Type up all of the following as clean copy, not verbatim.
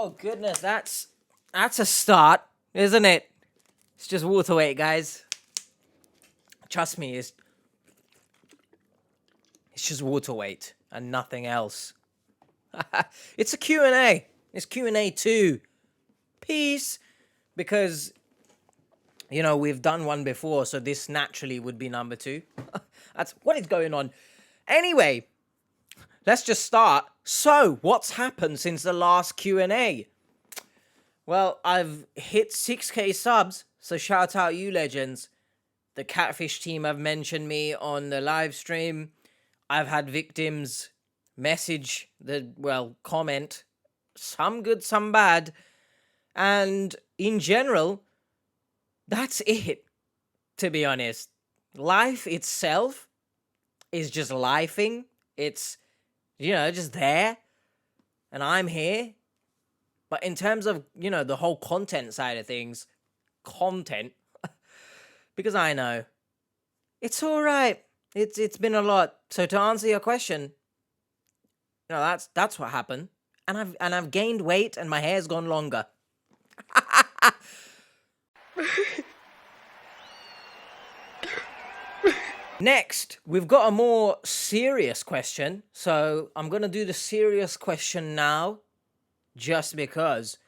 Oh goodness, that's a start, isn't it? It's just water weight, guys. Trust me, it's just water weight and nothing else. It's a Q&A. It's Q&A 2. Peace. Because, we've done one before, so this naturally would be number 2. That's what is going on. Anyway, let's just start. So, what's happened since the last Q&A? Well, I've hit 6k subs, so shout out you legends. The Catfish team have mentioned me on the live stream. I've had victims message comment, some good, some bad. And in general, that's it, to be honest. Life itself is just lifing. It's, just there. And I'm here. But in terms of, the whole content side of things, because I know, it's all right. It's been a lot. So to answer your question, that's what happened. And I've gained weight and my hair's gone longer. Next, we've got a more serious question. So I'm going to do the serious question now, just because.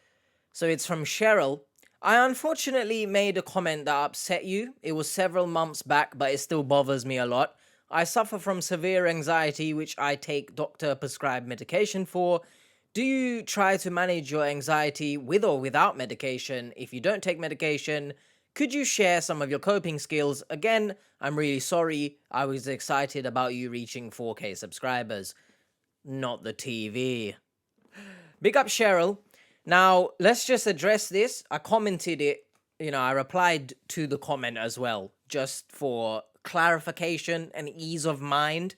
So it's from Cheryl. I unfortunately made a comment that upset you. It was several months back, but it still bothers me a lot. I suffer from severe anxiety, which I take doctor-prescribed medication for. Do you try to manage your anxiety with or without medication? If you don't take medication, could you share some of your coping skills? Again, I'm really sorry. I was excited about you reaching 4K subscribers. Not the TV. Big up, Cheryl. Now, let's just address this. I commented it, I replied to the comment as well, just for clarification and ease of mind.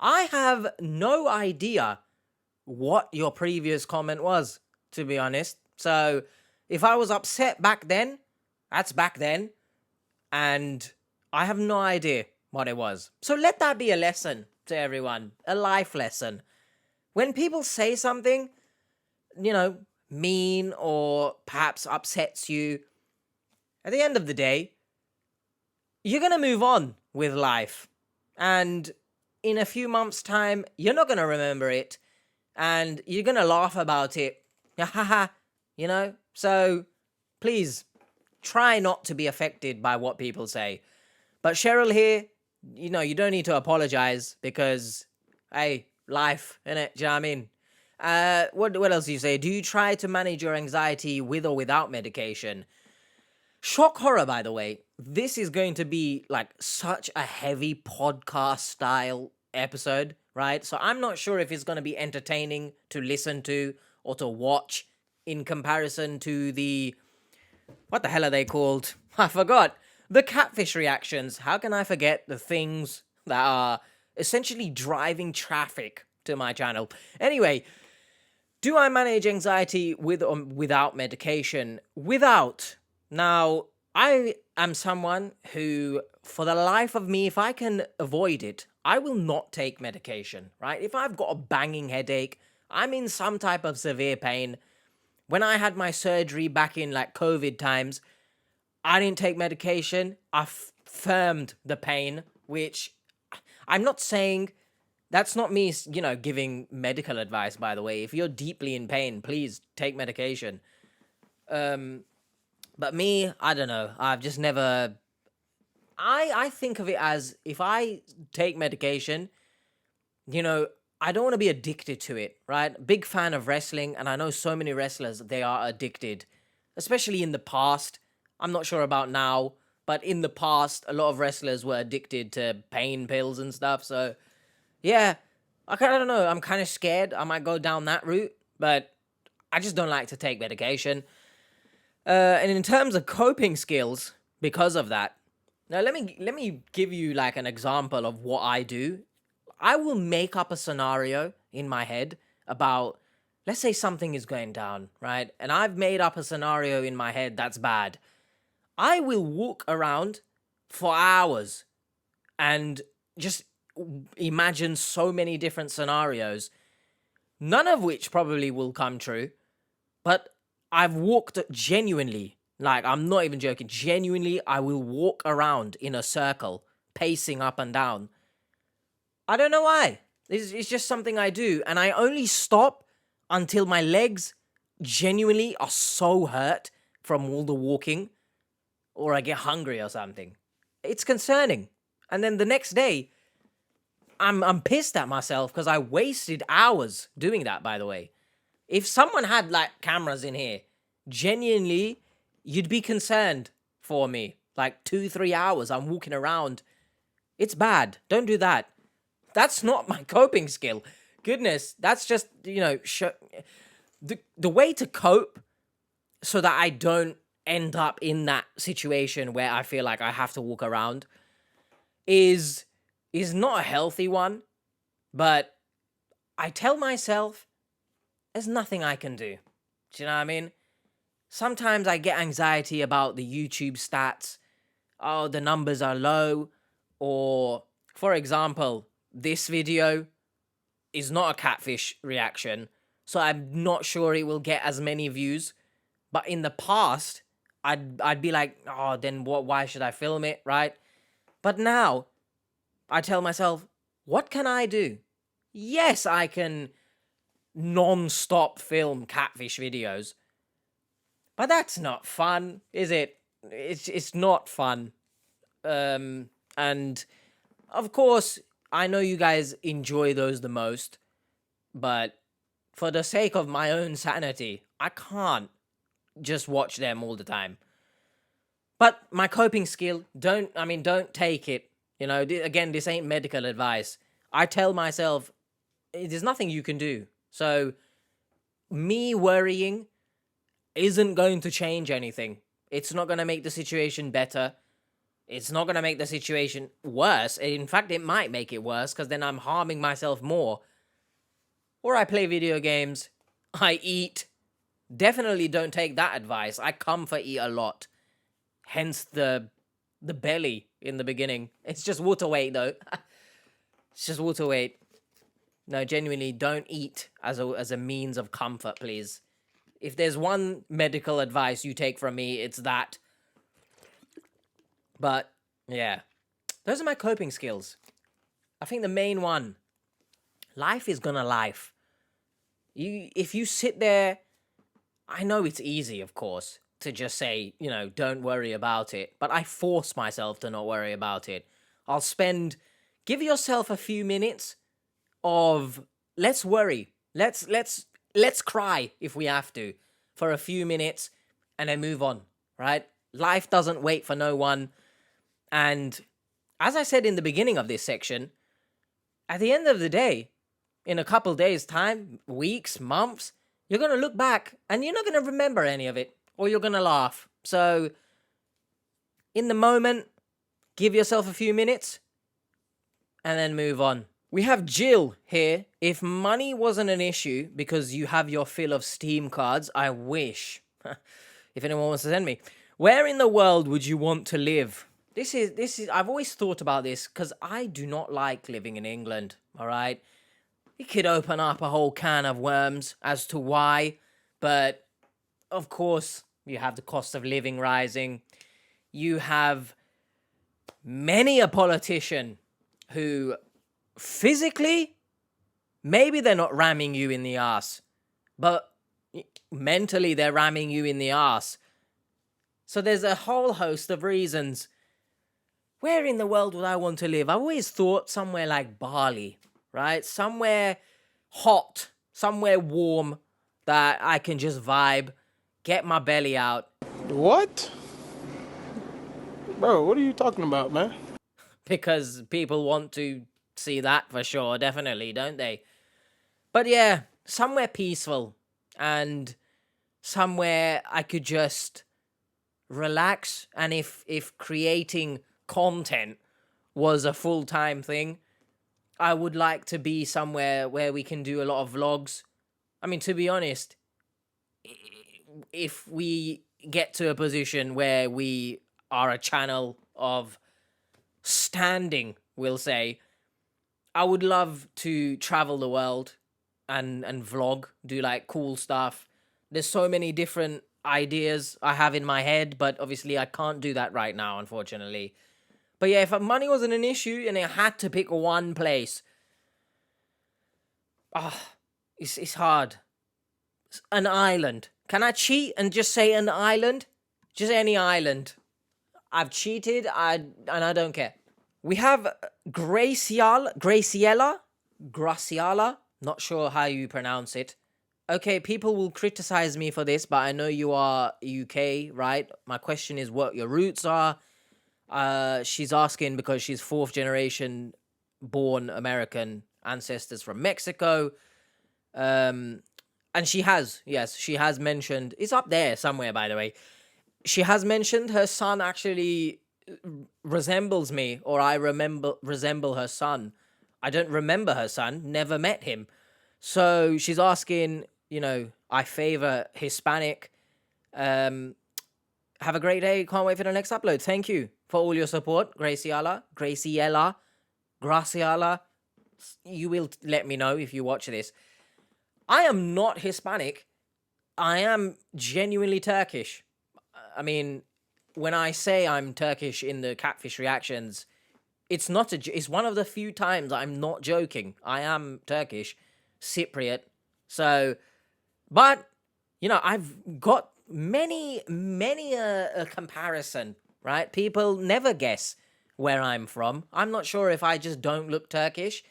I have no idea what your previous comment was, to be honest. So, if I was upset back then, that's back then, and I have no idea what it was. So let that be a lesson to everyone, a life lesson. When people say something, mean or perhaps upsets you, at the end of the day, you're going to move on with life. And in a few months' time, you're not going to remember it. And you're going to laugh about it. So please try not to be affected by what people say. But Cheryl here, you don't need to apologize because, hey, life, innit? Do you know what I mean? What else do you say? Do you try to manage your anxiety with or without medication? Shock horror, by the way. This is going to be like such a heavy podcast style episode, right? So I'm not sure if it's going to be entertaining to listen to or to watch in comparison to the, what the hell are they called? I forgot. The Catfish reactions. How can I forget the things that are essentially driving traffic to my channel? Anyway, do I manage anxiety with or without medication? Without. Now, I am someone who, for the life of me, if I can avoid it, I will not take medication, right? If I've got a banging headache, I'm in some type of severe pain. When I had my surgery back in like COVID times, I didn't take medication. I firmed the pain, which I'm not saying, that's not me, giving medical advice, by the way. If you're deeply in pain, please take medication. But me, I don't know. I've just never, I think of it as, if I take medication, I don't want to be addicted to it, right? Big fan of wrestling, and I know so many wrestlers, they are addicted, especially in the past. I'm not sure about now, but in the past, a lot of wrestlers were addicted to pain pills and stuff. So, yeah, I don't know. I'm kind of scared I might go down that route, but I just don't like to take medication. And in terms of coping skills, because of that, now let me give you like an example of what I do. I will make up a scenario in my head about, let's say something is going down, right? And I've made up a scenario in my head that's bad. I will walk around for hours and just imagine so many different scenarios, none of which probably will come true. But I've walked genuinely, like, I'm not even joking, genuinely, I will walk around in a circle, pacing up and down. I don't know why. It's just something I do. And I only stop until my legs genuinely are so hurt from all the walking, or I get hungry or something. It's concerning. And then the next day, I'm pissed at myself because I wasted hours doing that, by the way. If someone had like cameras in here, genuinely, you'd be concerned for me. Like 2-3 hours, I'm walking around. It's bad. Don't do that. That's not my coping skill. Goodness, that's just, the way to cope so that I don't end up in that situation where I feel like I have to walk around is not a healthy one, but I tell myself there's nothing I can do. Do you know what I mean? Sometimes I get anxiety about the YouTube stats. Oh, the numbers are low. Or, for example, this video is not a catfish reaction, so I'm not sure it will get as many views. But in the past, I'd be like, oh, then why should I film it, right? But now, I tell myself, what can I do? Yes, I can non-stop film catfish videos. But that's not fun, is it? It's not fun. And of course, I know you guys enjoy those the most, but for the sake of my own sanity, I can't just watch them all the time. But my coping skill, don't take it. Again, this ain't medical advice. I tell myself, there's nothing you can do. So, me worrying isn't going to change anything. It's not going to make the situation better. It's not going to make the situation worse. In fact, it might make it worse because then I'm harming myself more. Or I play video games. I eat. Definitely don't take that advice. I comfort eat a lot. Hence the belly in the beginning. It's just water weight though. It's just water weight. No, genuinely, don't eat as a means of comfort, please. If there's one medical advice you take from me, it's that. But, yeah. Those are my coping skills. I think the main one, life is gonna life. If you sit there, I know it's easy, of course, to just say, don't worry about it. But I force myself to not worry about it. Give yourself a few minutes of, let's worry. Let's cry if we have to for a few minutes and then move on, right? Life doesn't wait for no one. And as I said in the beginning of this section, at the end of the day, in a couple days' time, weeks, months, you're going to look back and you're not going to remember any of it, or you're going to laugh. So, in the moment, give yourself a few minutes and then move on. We have Jill here. If money wasn't an issue because you have your fill of Steam cards, I wish. If anyone wants to send me. Where in the world would you want to live? This is I've always thought about this because I do not like living in England, all right? It could open up a whole can of worms as to why, but of course, you have the cost of living rising. You have many a politician who physically, maybe they're not ramming you in the ass, but mentally they're ramming you in the ass. So there's a whole host of reasons. Where in the world would I want to live? I've always thought somewhere like Bali, right? Somewhere hot, somewhere warm that I can just vibe, get my belly out. What? Bro, what are you talking about, man? Because people want to see that for sure, definitely, don't they? But yeah, somewhere peaceful and somewhere I could just relax. And if creating content was a full-time thing, I would like to be somewhere where we can do a lot of vlogs. I mean, to be honest, if we get to a position where we are a channel of standing, we'll say, I would love to travel the world and vlog, do like cool stuff, There's so many different ideas I have in my head, but obviously I can't do that right now, unfortunately. But yeah, if money wasn't an issue and I had to pick one place, it's hard. An island. Can I cheat and just say an island? Just any island. I've cheated, and I don't care. We have Graciela, not sure how you pronounce it. Okay, people will criticize me for this, but I know you are UK, right? My question is what your roots are. She's asking because she's fourth generation born American, ancestors from Mexico. And she has mentioned, it's up there somewhere, by the way. She has mentioned her son actually resembles me, or I resemble her son. I don't remember her son, never met him. So she's asking, I favor Hispanic. Have a great day. Can't wait for the next upload. Thank you for all your support, Graciela. You will let me know if you watch this. I am not Hispanic. I am genuinely Turkish. I mean, when I say I'm Turkish in the catfish reactions, it's not it's one of the few times I'm not joking. I am Turkish, Cypriot. So, but I've got many a comparison, right? People never guess where I'm from. I'm not sure if I just don't look Turkish,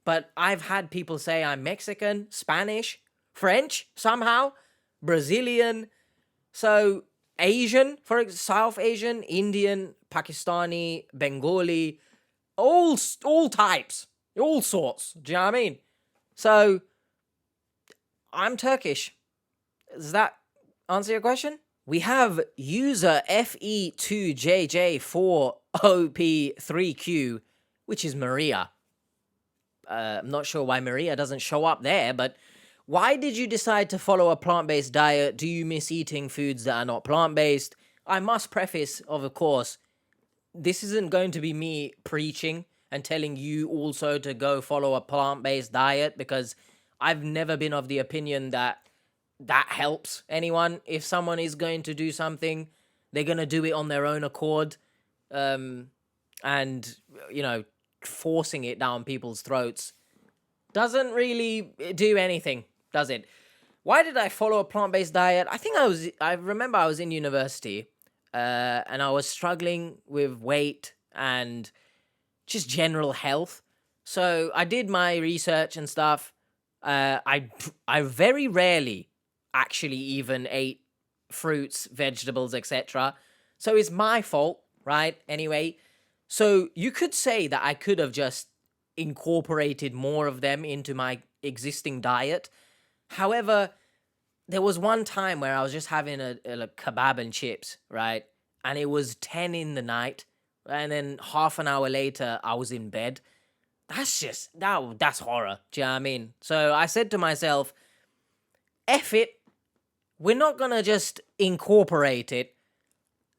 but I've had people say I'm Mexican, Spanish, French somehow, Brazilian. So Asian, South Asian, Indian, Pakistani, Bengali, all types, all sorts. Do you know what I mean? So I'm Turkish. Does that answer your question? We have user FE2JJ4OP3Q, which is Maria. I'm not sure why Maria doesn't show up there, but why did you decide to follow a plant-based diet? Do you miss eating foods that are not plant-based? I must preface, of course, this isn't going to be me preaching and telling you also to go follow a plant-based diet, because I've never been of the opinion that helps anyone. If someone is going to do something, they're going to do it on their own accord. And, forcing it down people's throats doesn't really do anything, does it? Why did I follow a plant-based diet? I remember I was in university, and I was struggling with weight and just general health. So I did my research and stuff. I very rarely actually even ate fruits, vegetables, etc. So it's my fault, right? Anyway, so you could say that I could have just incorporated more of them into my existing diet. However, there was one time where I was just having a kebab and chips, right? And it was 10 in the night. And then half an hour later, I was in bed. That's horror. Do you know what I mean? So I said to myself, F it. We're not going to just incorporate it.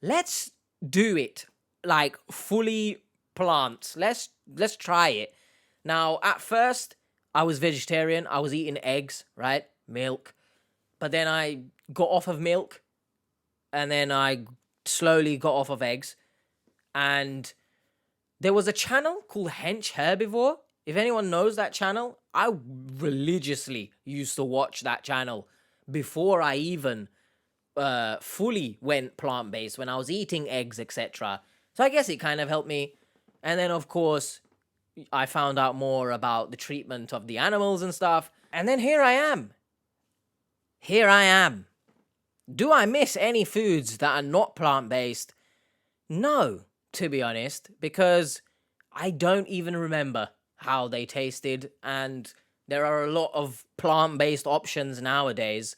Let's do it like fully plants. Let's try it. Now, at first, I was vegetarian. I was eating eggs, right? Milk. But then I got off of milk, and then I slowly got off of eggs. And there was a channel called Hench Herbivore. If anyone knows that channel, I religiously used to watch that channel before I even fully went plant-based, when I was eating eggs, etc. So I guess it kind of helped me. And then, of course, I found out more about the treatment of the animals and stuff. And then here I am. Do I miss any foods that are not plant-based? No, to be honest, because I don't even remember how they tasted, and there are a lot of plant-based options nowadays,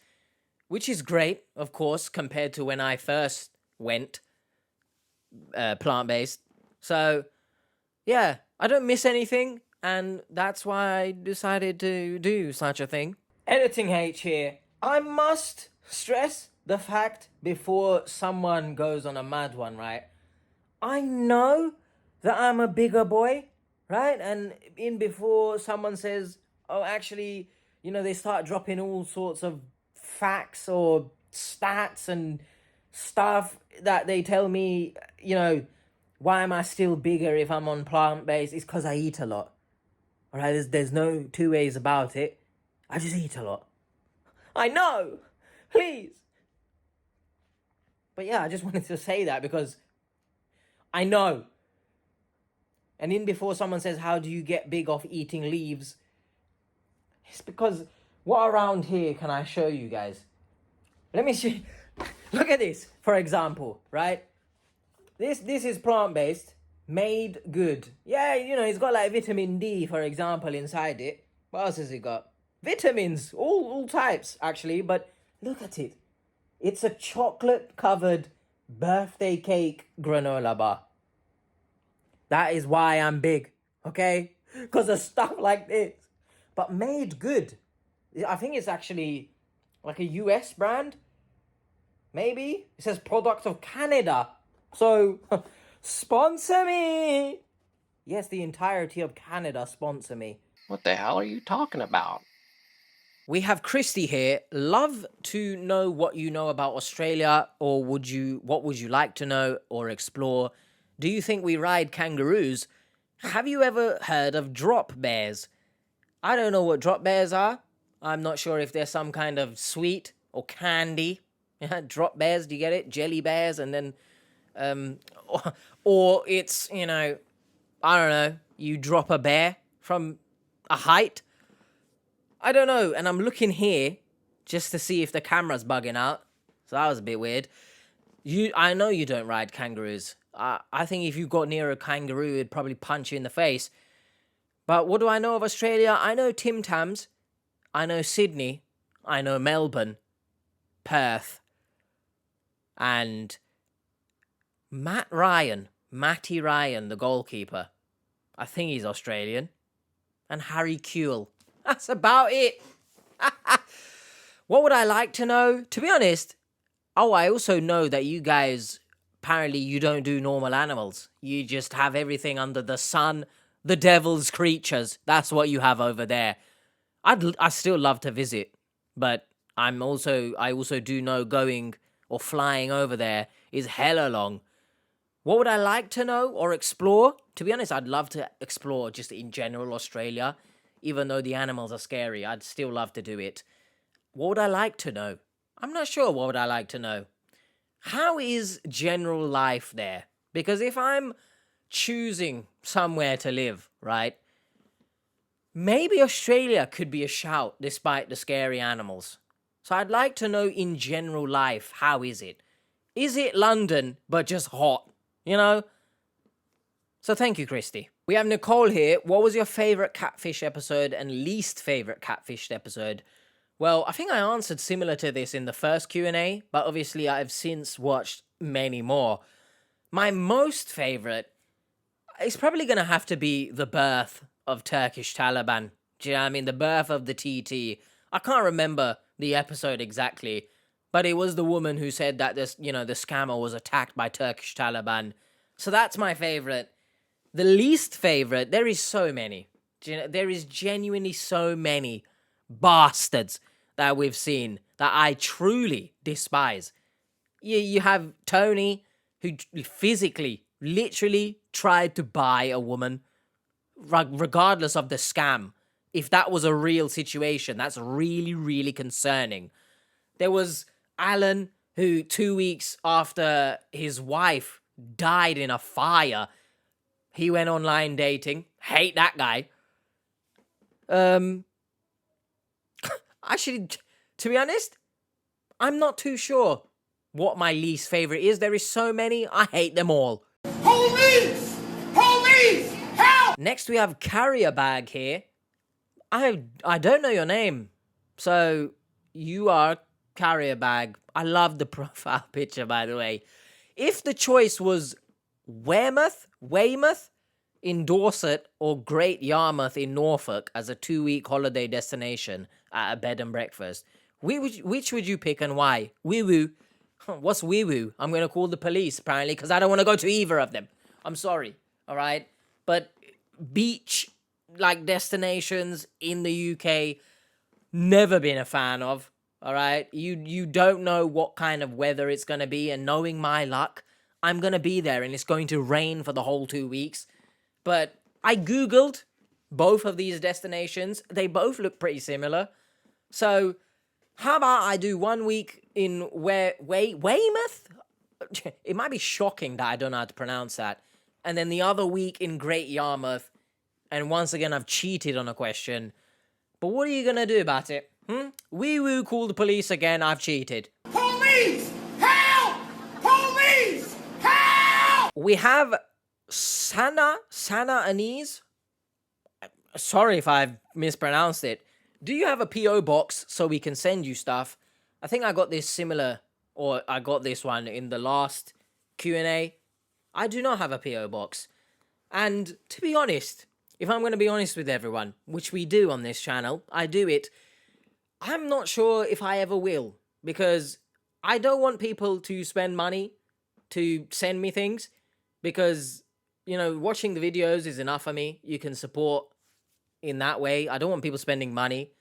which is great, of course, compared to when I first went plant-based. So, yeah, I don't miss anything, and that's why I decided to do such a thing. Editing H here. I must stress the fact before someone goes on a mad one, right? I know that I'm a bigger boy, right? And before someone says, oh, actually, they start dropping all sorts of facts or stats and stuff that they tell me, why am I still bigger if I'm on plant-based? It's because I eat a lot. All right, there's no two ways about it. I just eat a lot. I know. Please. But yeah, I just wanted to say that because I know. And in before someone says, how do you get big off eating leaves? It's because what around here can I show you guys? Let me see. Look at this, for example, right? This is plant-based, made good. Yeah, it's got like vitamin D, for example, inside it. What else has it got? Vitamins, all types, actually. But look at it. It's a chocolate-covered birthday cake granola bar. That is why I'm big, okay? Because of stuff like this. But made good. I think it's actually like a US brand. Maybe. It says product of Canada. So, sponsor me. Yes, the entirety of Canada sponsor me. What the hell are you talking about? We have Christy here. Love to know what you know about Australia, or what would you like to know or explore? Do you think we ride kangaroos? Have you ever heard of drop bears? I don't know what drop bears are. I'm not sure if they're some kind of sweet or candy. Drop bears, do you get it? Jelly bears, and then or it's, I don't know, you drop a bear from a height. I don't know, and I'm looking here just to see if the camera's bugging out. So that was a bit weird. I know you don't ride kangaroos. I think if you got near a kangaroo, it'd probably punch you in the face. But what do I know of Australia? I know Tim Tams. I know Sydney. I know Melbourne. Perth. And Matty Ryan, the goalkeeper. I think he's Australian. And Harry Kewell. That's about it. What would I like to know? To be honest, I also know that you guys, apparently you don't do normal animals. You just have everything under the sun, the devil's creatures. That's what you have over there. I still love to visit, but I also do know going or flying over there is hella long. What would I like to know or explore? To be honest, I'd love to explore just in general Australia. Even though the animals are scary, I'd still love to do it. What would I like to know? I'm not sure what would I like to know. How is general life there? Because if I'm choosing somewhere to live, right? Maybe Australia could be a shout despite the scary animals. So I'd like to know in general life, how is it? Is it London, but just hot? So thank you, Christy. We have Nicole here. What was your favourite catfish episode and least favourite catfished episode? Well, I think I answered similar to this in the first Q&A, but obviously I've since watched many more. My most favourite is probably going to have to be the birth of Turkish Taliban. Do you know what I mean? The birth of the TT. I can't remember the episode exactly, but it was the woman who said that the scammer was attacked by Turkish Taliban. So that's my favourite. The least favourite, there is so many. There is genuinely so many bastards that we've seen that I truly despise. You have Tony, who physically, literally tried to buy a woman, regardless of the scam. If that was a real situation, that's really, really concerning. There was Alan, who 2 weeks after his wife died in a fire, he went online dating. Hate that guy. Actually, to be honest, I'm not too sure what my least favorite is. There is so many. I hate them all. Police! Police! Help! Next, we have Carrier Bag here. I don't know your name. So, you are Carrier Bag. I love the profile picture, by the way. If the choice was Weymouth in Dorset or Great Yarmouth in Norfolk as a 2-week holiday destination at a bed and breakfast, which would you pick and why? Wee-woo. What's wee-woo? I'm going to call the police, apparently, because I don't want to go to either of them. I'm sorry, all right? But beach-like destinations in the UK, never been a fan of. All right, you don't know what kind of weather it's gonna be, and knowing my luck, I'm gonna be there, and it's going to rain for the whole 2 weeks. But I googled both of these destinations; they both look pretty similar. So how about I do 1 week in Weymouth? It might be shocking that I don't know how to pronounce that, and then the other week in Great Yarmouth. And once again, I've cheated on a question. But what are you gonna do about it? Wee woo, call the police again. I've cheated. Police! Help! Police! Help! We have Sana Anise. Sorry if I've mispronounced it. Do you have a PO box so we can send you stuff? I think I got this similar, or I got this one in the last Q&A. I do not have a PO box. And to be honest, if I'm going to be honest with everyone, which we do on this channel, I do it, I'm not sure if I ever will, because I don't want people to spend money to send me things, because, you know, watching the videos is enough for me. You can support in that way. I don't want people spending money.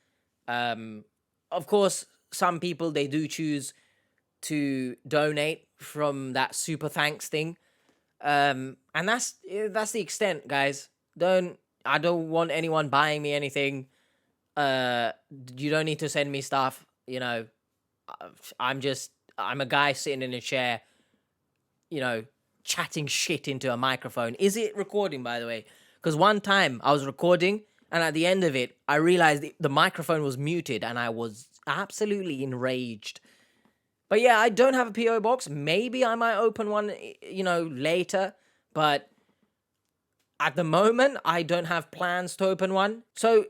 Of course, some people, they do choose to donate from that super thanks thing. And that's the extent, guys. I don't want anyone buying me anything. You don't need to send me stuff. You know, I'm a guy sitting in a chair, you know, chatting shit into a microphone. Is it recording, by the way? Because one time I was recording, and at the end of it, I realized the microphone was muted, and I was absolutely enraged. But yeah, I don't have a PO box. Maybe I might open one, you know, later. But at the moment, I don't have plans to open one. So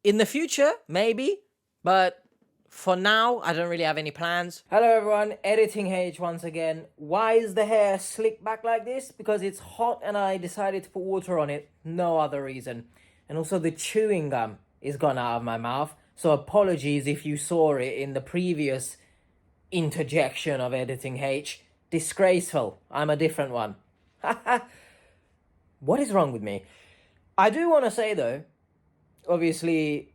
in the future, maybe. But for now, I don't really have any plans. Hello everyone, Editing H once again. Why is the hair slicked back like this? Because it's hot and I decided to put water on it. No other reason. And also the chewing gum is gone out of my mouth. So apologies if you saw it in the previous interjection of Editing H. Disgraceful. I'm a different one. What is wrong with me? I do want to say though, obviously,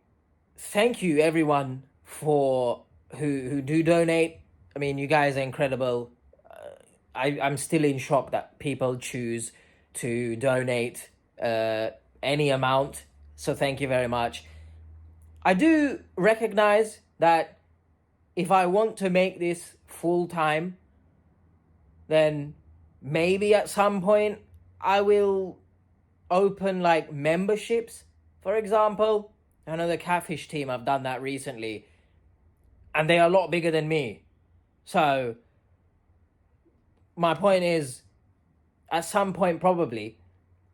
thank you everyone for who do donate. I mean, you guys are incredible. I'm still in shock that people choose to donate any amount. So thank you very much. I do recognize that if I want to make this full time, then maybe at some point I will open like memberships, for example. I know the Catfish team have done that recently, and they are a lot bigger than me. So my point is, at some point probably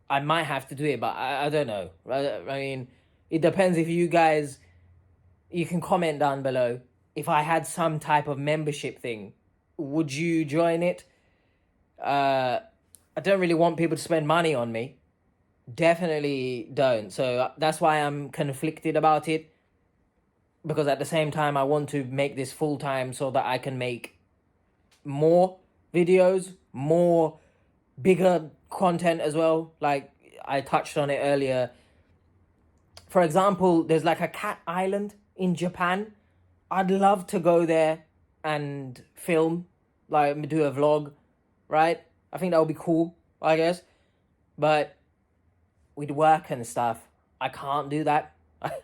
I might have to do it, but I don't know. I mean, it depends. If you guys, you can comment down below. If I had some type of membership thing, would you join it? I don't really want people to spend money on me. Definitely don't. So that's why I'm conflicted about it. Because at the same time, I want to make this full time so that I can make more videos, more bigger content as well. Like I touched on it earlier. For example, there's like a cat island in Japan. I'd love to go there and film, like do a vlog, right? I think that would be cool, I guess. But with work and stuff, I can't do that.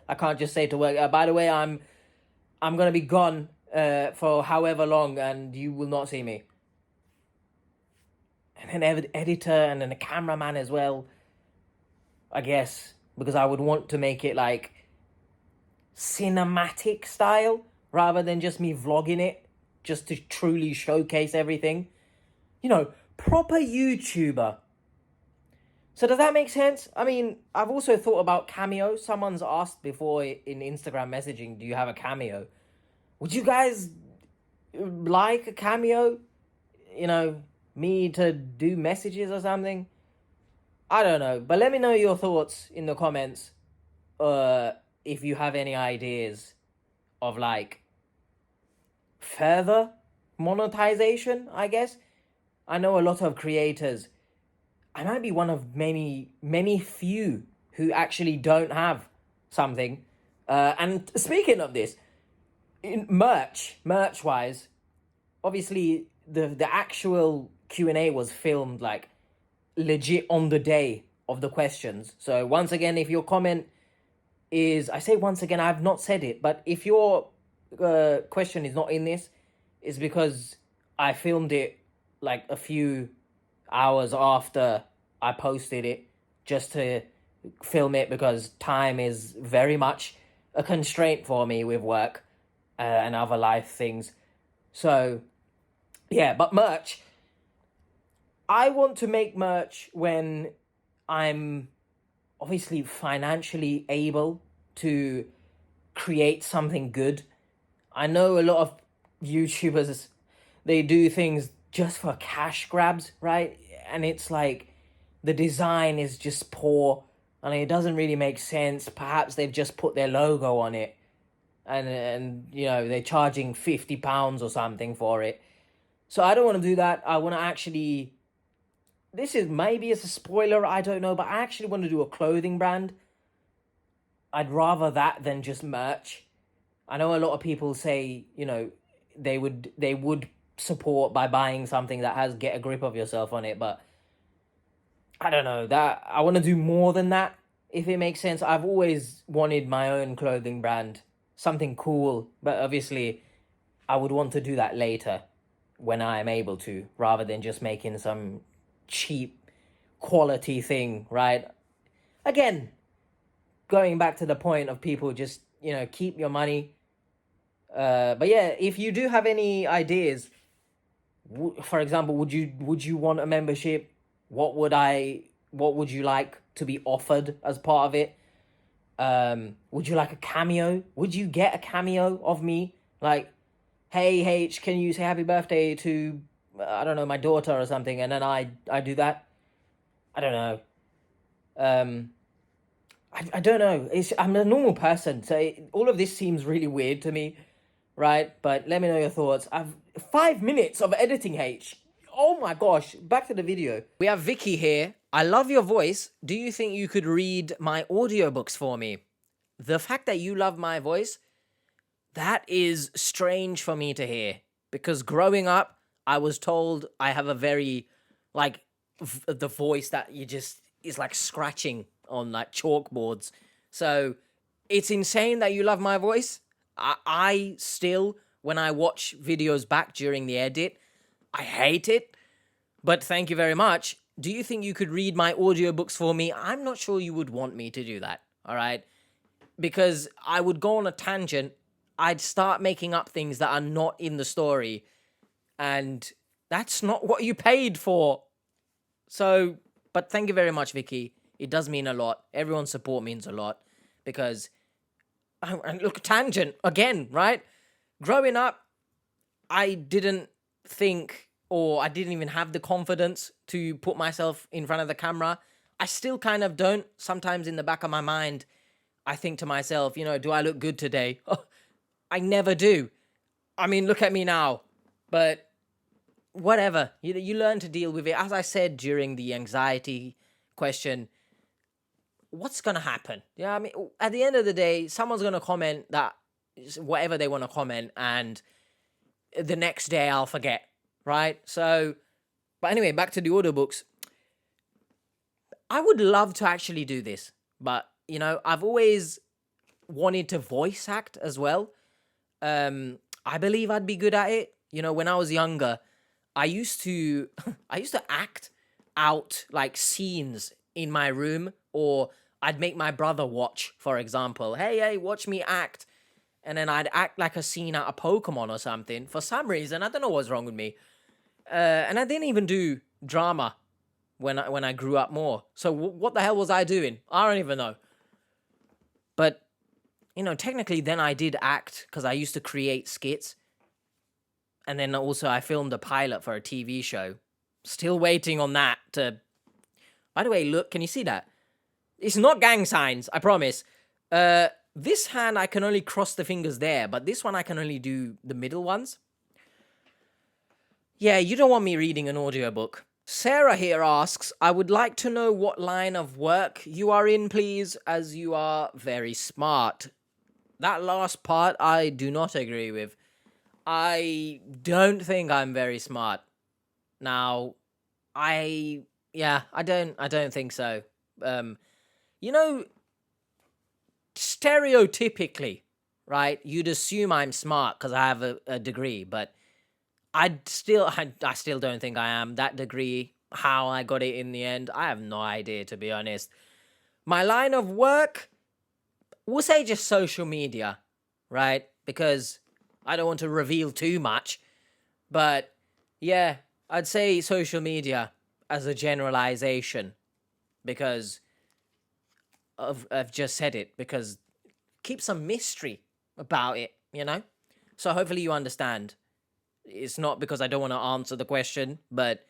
I can't just say to work, by the way, I'm gonna be gone for however long, and you will not see me. And then editor, and then a cameraman as well, I guess, because I would want to make it like cinematic style rather than just me vlogging it, just to truly showcase everything. You know, proper YouTuber. So does that make sense? I mean, I've also thought about Cameo. Someone's asked before in Instagram messaging, do you have a Cameo? Would you guys like a Cameo? You know, me to do messages or something? I don't know. But let me know your thoughts in the comments. If you have any ideas of like further monetization, I guess. I know a lot of creators. I might be one of many few who actually don't have something. And speaking of this, in merch wise, obviously the actual Q&A was filmed like legit on the day of the questions. So once again, if your comment is, I say once again, I've not said it, but if your question is not in this, it's because I filmed it like a few hours after I posted it, just to film it, because time is very much a constraint for me with work and other life things. So yeah, but merch, I want to make merch when I'm obviously financially able to create something good. I know a lot of YouTubers, they do things just for cash grabs, right? And it's like the design is just poor and it doesn't really make sense. Perhaps they've just put their logo on it and you know, they're charging £50 or something for it. So I don't want to do that. I want to actually, this is maybe it's a spoiler, I don't know, but I actually want to do a clothing brand. I'd rather that than just merch. I know a lot of people say, you know, they would support by buying something that has Get a Grip of Yourself on it, but I don't know, that I want to do more than that, if it makes sense. I've always wanted my own clothing brand, something cool, but obviously I would want to do that later when I am able to, rather than just making some cheap quality thing, right? Again, going back to the point of people just, you know, keep your money. But yeah, if you do have any ideas, for example, would you want a membership? What would you like to be offered as part of it? Would you like a cameo? Would you get a cameo of me? Like, hey H, can you say happy birthday to, I don't know, my daughter or something, and then I do that? I don't know. I don't know. I'm a normal person, so all of this seems really weird to me, right? But let me know your thoughts. I've 5 minutes of editing, H. Oh my gosh, back to the video. We have Vicky here. I love your voice. Do you think you could read my audiobooks for me? The fact that you love my voice, that is strange for me to hear. Because growing up, I was told I have a very, like, the voice that you just, is like scratching on like chalkboards. So it's insane that you love my voice. I still, when I watch videos back during the edit, I hate it. But thank you very much. Do you think you could read my audiobooks for me? I'm not sure you would want me to do that, all right? Because I would go on a tangent. I'd start making up things that are not in the story. And that's not what you paid for. So, but thank you very much, Vicky. It does mean a lot. Everyone's support means a lot. Because, and look, tangent again, right? Growing up, I didn't think, or I didn't even have the confidence to put myself in front of the camera. I still kind of don't. Sometimes in the back of my mind, I think to myself, you know, do I look good today? I never do. I mean, look at me now. But whatever. You learn to deal with it. As I said during the anxiety question, what's going to happen? Yeah, I mean, at the end of the day, someone's going to comment that whatever they want to comment, and the next day I'll forget, right? So, but anyway, back to the audiobooks. I would love to actually do this, but, you know, I've always wanted to voice act as well. I believe I'd be good at it. You know, when I was younger, I used to act out like scenes in my room, or I'd make my brother watch, for example. Hey, watch me act. And then I'd act like a scene out of Pokemon or something. For some reason, I don't know what's wrong with me. And I didn't even do drama when I grew up more. So what the hell was I doing? I don't even know. But, you know, technically then I did act, because I used to create skits. And then also I filmed a pilot for a TV show. Still waiting on that to... By the way, look, can you see that? It's not gang signs, I promise. This hand, I can only cross the fingers there, but this one, I can only do the middle ones. Yeah, you don't want me reading an audiobook. Sarah here asks, I would like to know what line of work you are in, please, as you are very smart. That last part, I do not agree with. I don't think I'm very smart. Now, I don't think so. Um, you know, stereotypically, right? You'd assume I'm smart because I have a degree, but I still don't think I am. That degree, how I got it in the end, I have no idea, to be honest. My line of work, we'll say just social media, right? Because I don't want to reveal too much, but yeah, I'd say social media as a generalization because I've just said it, because keep some mystery about it, you know? So hopefully you understand. It's not because I don't want to answer the question, but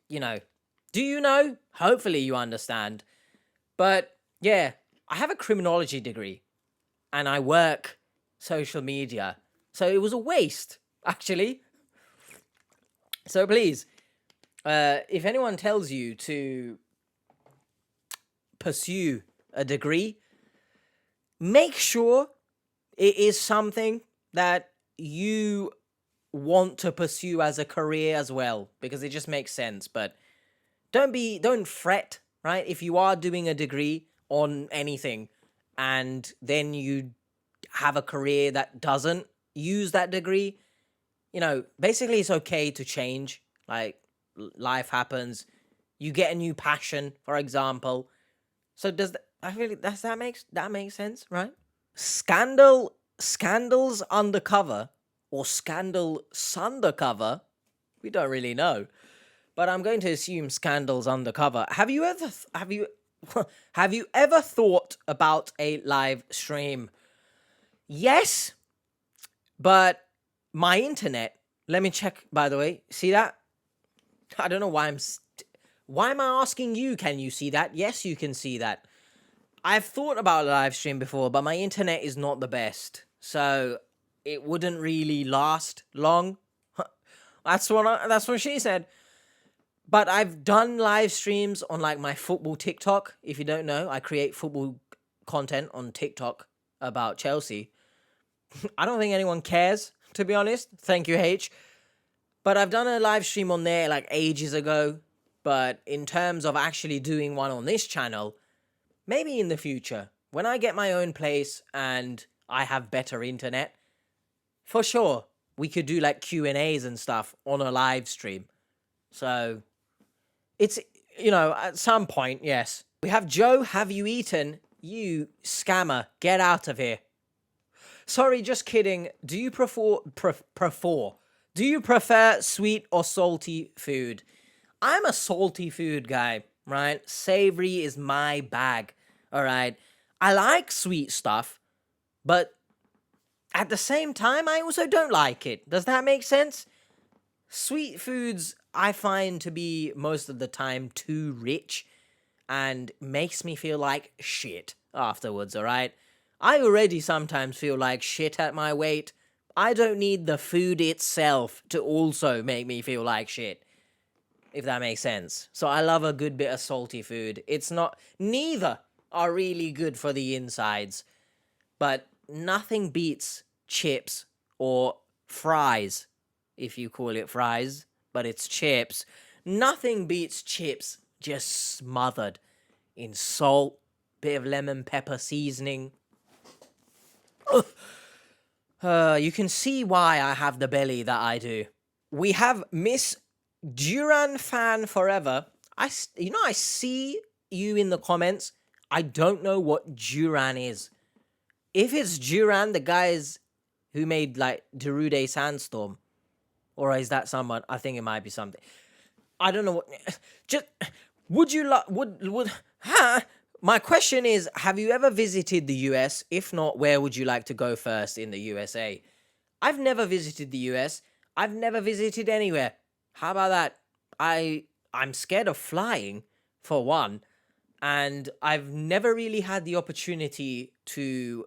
you know, do you know? Hopefully you understand. But yeah, I have a criminology degree and I work social media. So it was a waste, actually. So please, if anyone tells you to pursue a degree, make sure it is something that you want to pursue as a career as well, because it just makes sense. But don't fret, right? If you are doing a degree on anything and then you have a career that doesn't use that degree, basically it's okay to change. Like life happens. You get a new passion, for example. So does that make sense, right? Scandals undercover or scandal undercover, we don't really know. But I'm going to assume scandals undercover. Have you ever thought about a live stream? Yes, but my internet. Let me check. By the way, see that? I don't know why why am I asking you? Can you see that? Yes, you can see that. I've thought about a live stream before, but my internet is not the best, so it wouldn't really last long. That's what she said. But I've done live streams on like my football TikTok. If you don't know, I create football content on TikTok about Chelsea. I don't think anyone cares, to be honest. Thank you, H. But I've done a live stream on there like ages ago. But in terms of actually doing one on this channel, maybe in the future, when I get my own place and I have better internet, for sure, we could do like Q&As and stuff on a live stream. So it's, at some point, yes. We have Joe, have you eaten? You scammer, get out of here. Sorry, just kidding. Do you Do you prefer sweet or salty food? I'm a salty food guy, right? Savory is my bag, all right? I like sweet stuff, but at the same time, I also don't like it. Does that make sense? Sweet foods I find to be most of the time too rich and makes me feel like shit afterwards, alright? I already sometimes feel like shit at my weight. I don't need the food itself to also make me feel like shit, if that makes sense. So I love a good bit of salty food. Neither are really good for the insides, but nothing beats chips or fries, if you call it fries, but it's chips. Nothing beats chips just smothered in salt, bit of lemon pepper seasoning. You can see why I have the belly that I do. We have Miss Duran Fan Forever. I see you in the comments. I don't know what Duran is. If it's Duran, the guys who made like Derude Sandstorm, or is that someone? I think it might be something. I don't know what. Just would you like would huh? My question is: have you ever visited the US? If not, where would you like to go first in the USA? I've never visited the US. I've never visited anywhere. How about that? I'm scared of flying, for one, and I've never really had the opportunity to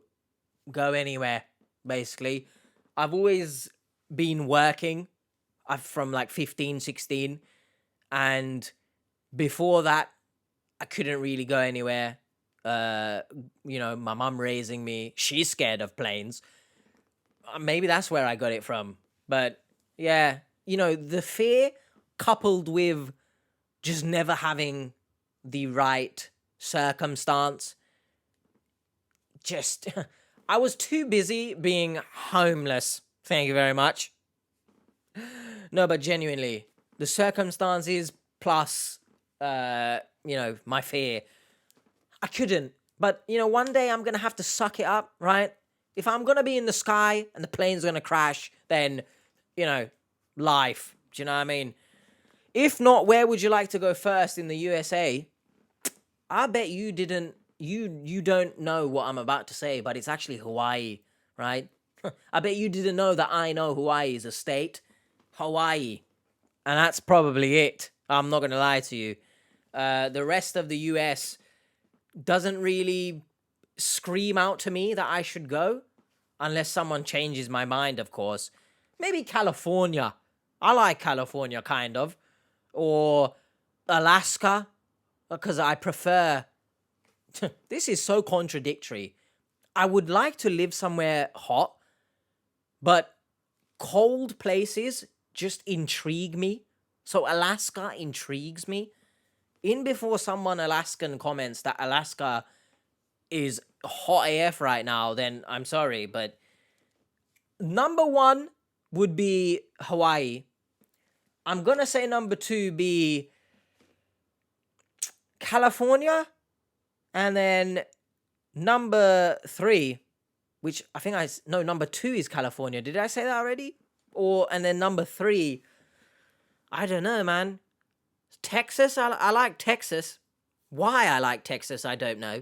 go anywhere, basically. I've always been working. I'm from like 15, 16, and before that, I couldn't really go anywhere. My mum raising me, she's scared of planes. Maybe that's where I got it from. But yeah, the fear coupled with just never having the right circumstance. Just, I was too busy being homeless. Thank you very much. No, but genuinely, the circumstances plus, my fear, I couldn't. But, one day I'm going to have to suck it up, right? If I'm going to be in the sky and the plane's going to crash, then, life. Do you know what I mean? If not, where would you like to go first in the USA? I bet you didn't, you don't know what I'm about to say, but it's actually Hawaii, right? I bet you didn't know that I know Hawaii is a state. Hawaii. And that's probably it. I'm not going to lie to you. The rest of the US doesn't really scream out to me that I should go. Unless someone changes my mind, of course. Maybe California. I like California, kind of. Or Alaska. Because I prefer... This is so contradictory. I would like to live somewhere hot. But cold places just intrigue me. So Alaska intrigues me. In before someone Alaskan comments that Alaska is hot AF right now, then I'm sorry, but number one would be Hawaii. I'm gonna say number two be California, and then number three, which I think number two is California. Did I say that already? And then number three, I don't know, man. Texas, I like Texas. Why I like Texas, I don't know.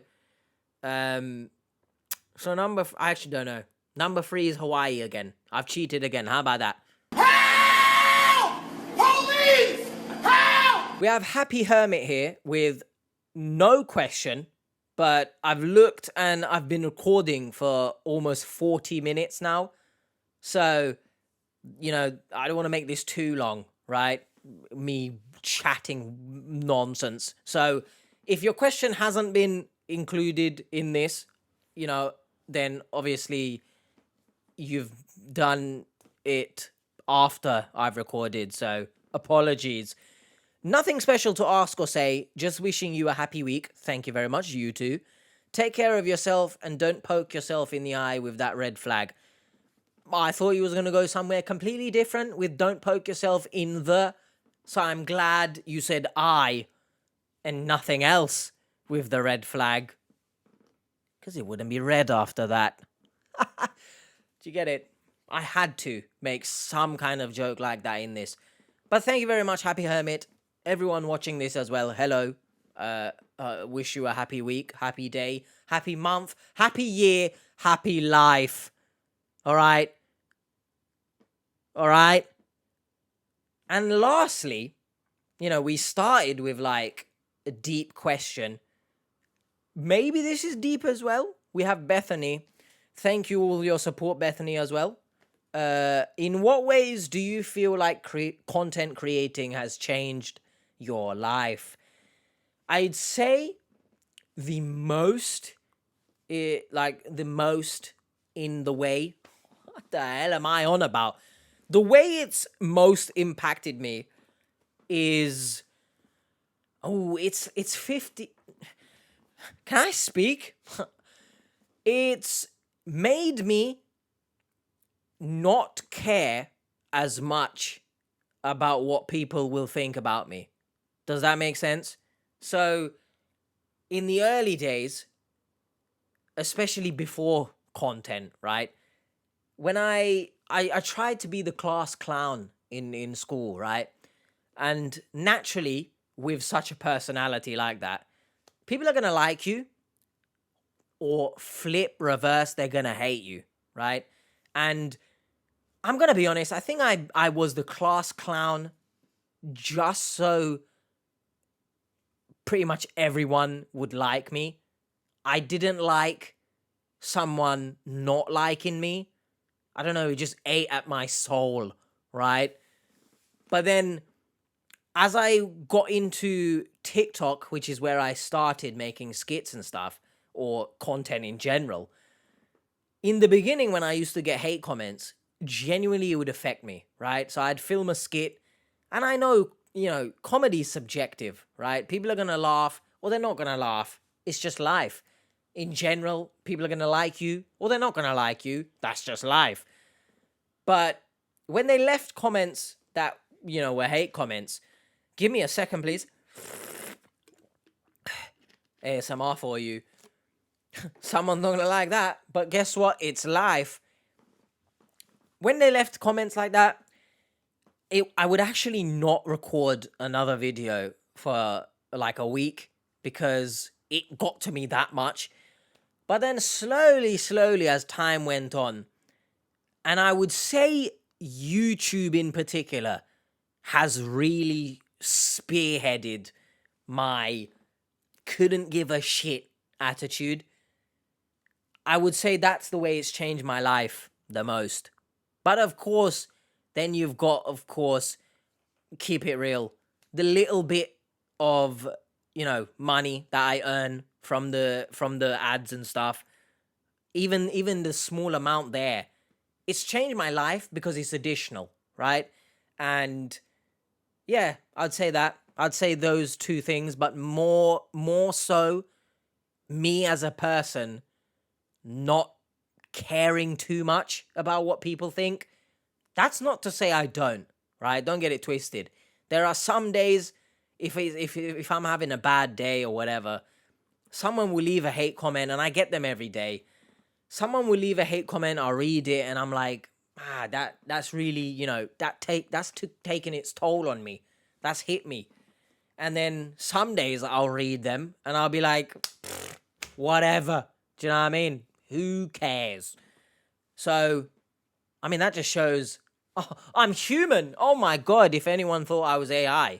So I actually don't know. Number three is Hawaii again. I've cheated again. How about that? Help! Police! Help! We have Happy Hermit here with no question, but I've looked and I've been recording for almost 40 minutes now. So, I don't want to make this too long, right? Me chatting nonsense. So, if your question hasn't been included in this, then obviously you've done it after I've recorded, so apologies. Nothing special to ask or say, just wishing you a happy week. Thank you very much, you too. Take care of yourself and don't poke yourself in the eye with that red flag. I thought you was going to go somewhere completely different with don't poke yourself in the... So I'm glad you said I and nothing else with the red flag. Because it wouldn't be red after that. Do you get it? I had to make some kind of joke like that in this. But thank you very much, Happy Hermit. Everyone watching this as well, hello. Wish you a happy week, happy day, happy month, happy year, happy life. All right? And lastly, we started with like a deep question. Maybe this is deep as well. We have Bethany. Thank you all your support, Bethany, as well. In what ways do you feel like content creating has changed your life? I'd say the most in the way. What the hell am I on about? The way it's most impacted me is... it's 50... Can I speak? It's made me not care as much about what people will think about me. Does that make sense? So, in the early days, especially before content, right? When I tried to be the class clown in school, right? And naturally, with such a personality like that, people are going to like you, or flip reverse, they're going to hate you, right? And I'm going to be honest, I think I was the class clown just so pretty much everyone would like me. I didn't like someone not liking me. I don't know, it just ate at my soul, right? But then as I got into TikTok, which is where I started making skits and stuff, or content in general. In the beginning, when I used to get hate comments, genuinely it would affect me, right? So I'd film a skit, and I know, comedy is subjective, right? People are going to laugh or they're not going to laugh. It's just life. In general, people are going to like you or they're not going to like you. That's just life. But when they left comments that, were hate comments, give me a second, please. ASMR for you. Someone's not going to like that. But guess what? It's life. When they left comments like that, I would actually not record another video for like a week because it got to me that much. But then slowly, as time went on, and I would say YouTube in particular has really spearheaded my couldn't give a shit attitude. I would say that's the way it's changed my life the most. But of course, then you've got, keep it real, the little bit of, money that I earn from the ads and stuff, even the small amount there, it's changed my life because it's additional, right? And yeah, I'd say that. I'd say those two things, but more so me as a person not caring too much about what people think. That's not to say I don't, right? Don't get it twisted. There are some days, if I'm having a bad day or whatever, someone will leave a hate comment, and I get them every day. Someone will leave a hate comment, I'll read it, and I'm like, that's really, that's taking its toll on me. That's hit me. And then some days I'll read them, and I'll be like, whatever. Do you know what I mean? Who cares? So, I mean, that just shows, I'm human. Oh my God, if anyone thought I was AI,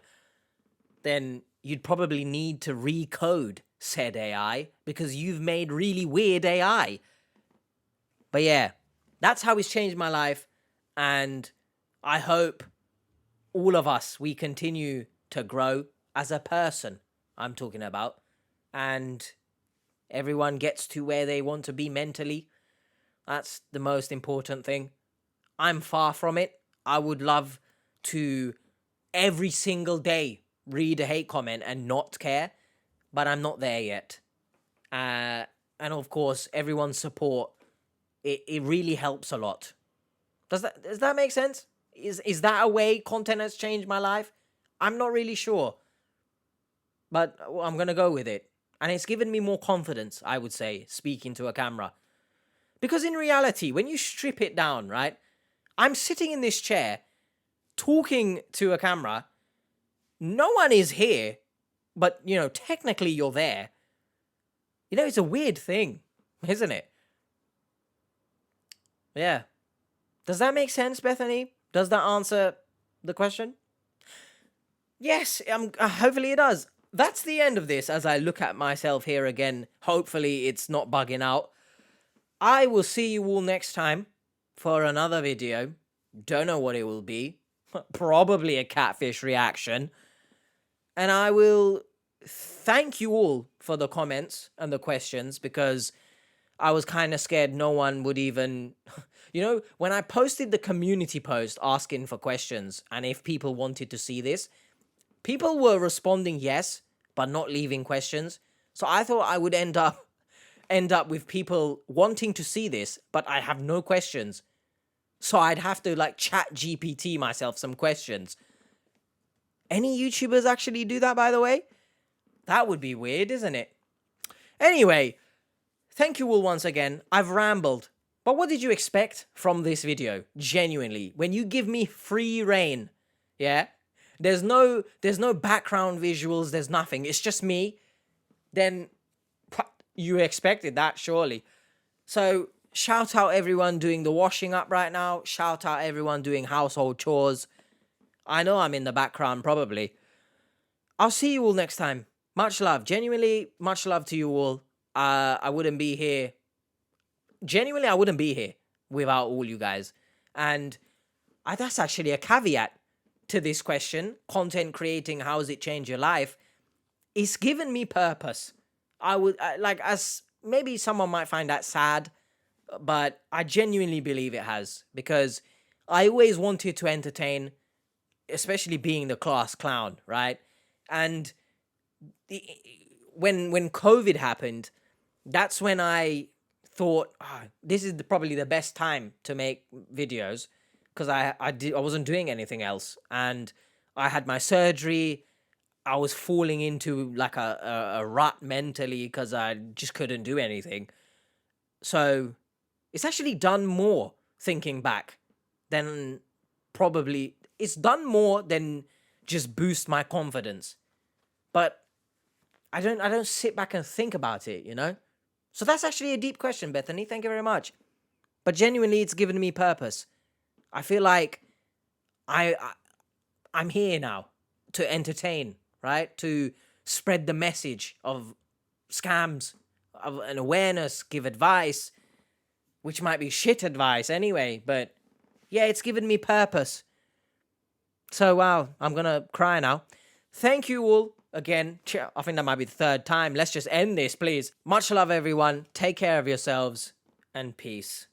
then you'd probably need to recode said AI because you've made really weird AI. But yeah, that's how it's changed my life. And I hope all of us, we continue to grow as a person, I'm talking about. And everyone gets to where they want to be mentally. That's the most important thing. I'm far from it. I would love to every single day read a hate comment and not care, but I'm not there yet. And of course, everyone's support, it really helps a lot. Does that make sense? Is that a way content has changed my life? I'm not really sure, but I'm gonna go with it. And it's given me more confidence, I would say, speaking to a camera. Because in reality, when you strip it down, right? I'm sitting in this chair, talking to a camera. No one is here, but, technically you're there. It's a weird thing, isn't it? Yeah. Does that make sense, Bethany? Does that answer the question? Yes, hopefully it does. That's the end of this as I look at myself here again. Hopefully it's not bugging out. I will see you all next time for another video. Don't know what it will be. Probably a catfish reaction. And I will thank you all for the comments and the questions because I was kind of scared no one would even... when I posted the community post asking for questions and if people wanted to see this, people were responding yes, but not leaving questions. So I thought I would end up with people wanting to see this, but I have no questions. So I'd have to chat GPT myself some questions. Any YouTubers actually do that, by the way? That would be weird, isn't it? Anyway, thank you all once again. I've rambled. But what did you expect from this video? Genuinely, when you give me free reign, yeah? There's no background visuals, there's nothing. It's just me. Then you expected that, surely. So shout out everyone doing the washing up right now. Shout out everyone doing household chores. I know I'm in the background, probably. I'll see you all next time. Much love. Genuinely, much love to you all. I wouldn't be here. Genuinely, I wouldn't be here without all you guys. And that's actually a caveat to this question. Content creating, how does it change your life? It's given me purpose. I would, as maybe someone might find that sad, but I genuinely believe it has, because I always wanted to entertain, especially being the class clown, right? And the, when COVID happened, that's when I thought, this is probably the best time to make videos, because I wasn't doing anything else, and I had my surgery. I was falling into like a rut mentally because I just couldn't do anything. So it's actually done more, thinking back, than probably it's done more than just boost my confidence. But I don't sit back and think about it, you know? So that's actually a deep question, Bethany. Thank you very much. But genuinely, it's given me purpose. I feel like I'm here now to entertain, right? To spread the message of scams, of an awareness, give advice, which might be shit advice anyway, but yeah, it's given me purpose. So wow, I'm gonna cry now. Thank you all again. I think that might be the third time. Let's just end this, please. Much love, everyone. Take care of yourselves, and peace.